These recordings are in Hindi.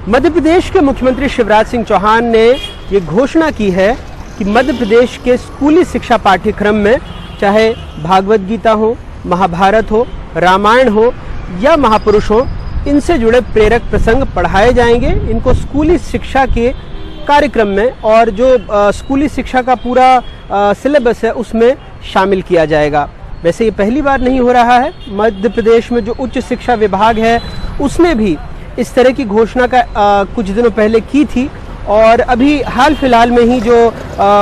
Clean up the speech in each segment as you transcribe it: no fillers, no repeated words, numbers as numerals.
मध्य प्रदेश के मुख्यमंत्री शिवराज सिंह चौहान ने ये घोषणा की है कि मध्य प्रदेश के स्कूली शिक्षा पाठ्यक्रम में चाहे भागवत गीता हो, महाभारत हो, रामायण हो या महापुरुष हो, इनसे जुड़े प्रेरक प्रसंग पढ़ाए जाएंगे। इनको स्कूली शिक्षा के कार्यक्रम में और जो स्कूली शिक्षा का पूरा सिलेबस है उसमें शामिल किया जाएगा। वैसे ये पहली बार नहीं हो रहा है। मध्य प्रदेश में जो उच्च शिक्षा विभाग है उसने भी इस तरह की घोषणा का कुछ दिनों पहले की थी और अभी हाल फिलहाल में ही जो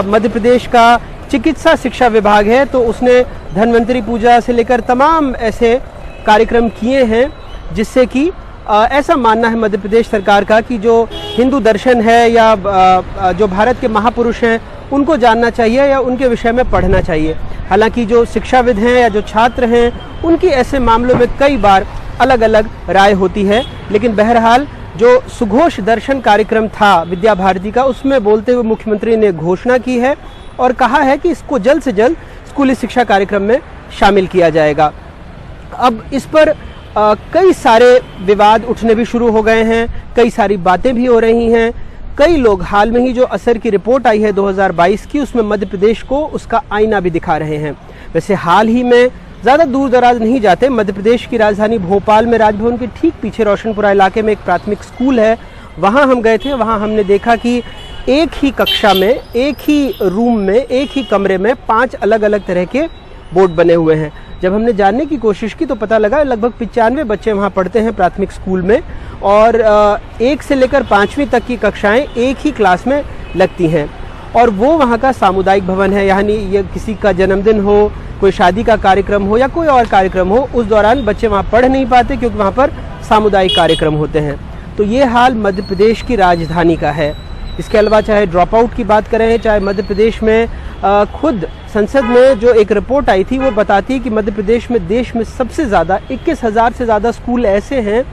मध्य प्रदेश का चिकित्सा शिक्षा विभाग है तो उसने धन्वंतरी पूजा से लेकर तमाम ऐसे कार्यक्रम किए हैं जिससे कि ऐसा मानना है मध्य प्रदेश सरकार का कि जो हिंदू दर्शन है या जो भारत के महापुरुष हैं उनको जानना चाहिए या उनके विषय में पढ़ना चाहिए। हालांकि जो शिक्षाविद हैं या जो छात्र हैं उनकी ऐसे मामलों में कई बार अलग अलग राय होती है, लेकिन बहरहाल जो सुघोष दर्शन कार्यक्रम था विद्या भारती का, उसमें बोलते हुए मुख्यमंत्री ने घोषणा की है और कहा है कि इसको जल्द से जल्द स्कूली शिक्षा कार्यक्रम में शामिल किया जाएगा। अब इस पर कई सारे विवाद उठने भी शुरू हो गए हैं, कई सारी बातें भी हो रही हैं। कई लोग हाल में ही जो असर की रिपोर्ट आई है 2022 की, उसमें मध्य प्रदेश को उसका आईना भी दिखा रहे हैं। वैसे हाल ही में ज़्यादा दूर दराज नहीं जाते, मध्य प्रदेश की राजधानी भोपाल में राजभवन के ठीक पीछे रोशनपुरा इलाके में एक प्राथमिक स्कूल है, वहाँ हम गए थे। वहाँ हमने देखा कि एक ही कक्षा में, एक ही रूम में, एक ही कमरे में 5 अलग अलग तरह के बोर्ड बने हुए हैं। जब हमने जानने की कोशिश की तो पता लगा लगभग 95 बच्चे वहाँ पढ़ते हैं प्राथमिक स्कूल में और 1 से लेकर 5वीं तक की कक्षाएं एक ही क्लास में लगती हैं। और वो वहाँ का सामुदायिक भवन है, यानी ये किसी का जन्मदिन हो, कोई शादी का कार्यक्रम हो या कोई और कार्यक्रम हो, उस दौरान बच्चे वहाँ पढ़ नहीं पाते क्योंकि वहाँ पर सामुदायिक कार्यक्रम होते हैं। तो ये हाल मध्य प्रदेश की राजधानी का है। इसके अलावा चाहे ड्रॉप आउट की बात करें, चाहे मध्य प्रदेश में खुद संसद में जो एक रिपोर्ट आई थी वो बताती है कि मध्य प्रदेश में देश में सबसे ज़्यादा 21,000 से ज़्यादा स्कूल ऐसे हैं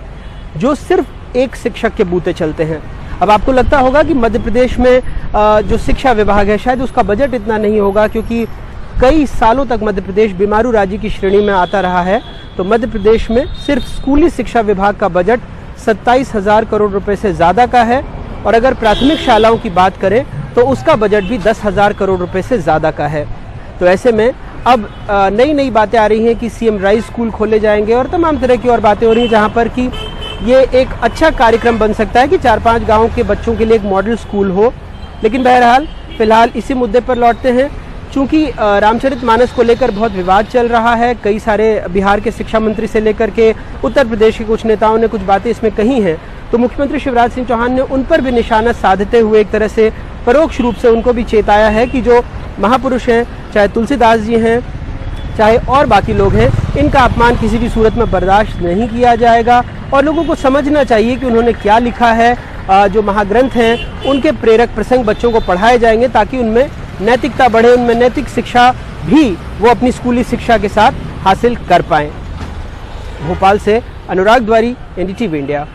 जो सिर्फ एक शिक्षक के बूते चलते हैं। अब आपको लगता होगा कि मध्य प्रदेश में जो शिक्षा विभाग है शायद उसका बजट इतना नहीं होगा, क्योंकि कई सालों तक मध्य प्रदेश बीमारू राज्य की श्रेणी में आता रहा है। तो मध्य प्रदेश में सिर्फ स्कूली शिक्षा विभाग का बजट 27,000 करोड़ रुपए से ज़्यादा का है और अगर प्राथमिक शालाओं की बात करें तो उसका बजट भी 10,000 करोड़ रुपए से ज़्यादा का है। तो ऐसे में अब नई नई बातें आ रही हैं कि सीएम राइज स्कूल खोले जाएंगे और तमाम तरह की और बातें हो रही हैं, जहां पर कि ये एक अच्छा कार्यक्रम बन सकता है कि 4-5 गाँव के बच्चों के लिए एक मॉडल स्कूल हो। लेकिन बहरहाल फिलहाल इसी मुद्दे पर लौटते हैं। चूँकि रामचरितमानस को लेकर बहुत विवाद चल रहा है, कई सारे बिहार के शिक्षा मंत्री से लेकर के उत्तर प्रदेश के कुछ नेताओं ने कुछ बातें इसमें कही हैं, तो मुख्यमंत्री शिवराज सिंह चौहान ने उन पर भी निशाना साधते हुए एक तरह से परोक्ष रूप से उनको भी चेताया है कि जो महापुरुष हैं, चाहे तुलसीदास जी हैं, चाहे और बाकी लोग हैं, इनका अपमान किसी भी सूरत में बर्दाश्त नहीं किया जाएगा और लोगों को समझना चाहिए कि उन्होंने क्या लिखा है। जो महाग्रंथ हैं उनके प्रेरक प्रसंग बच्चों को पढ़ाए जाएंगे ताकि उनमें नैतिकता बढ़े, उनमें नैतिक शिक्षा भी वो अपनी स्कूली शिक्षा के साथ हासिल कर पाएँ। भोपाल से अनुराग द्वारी, NDTV इंडिया।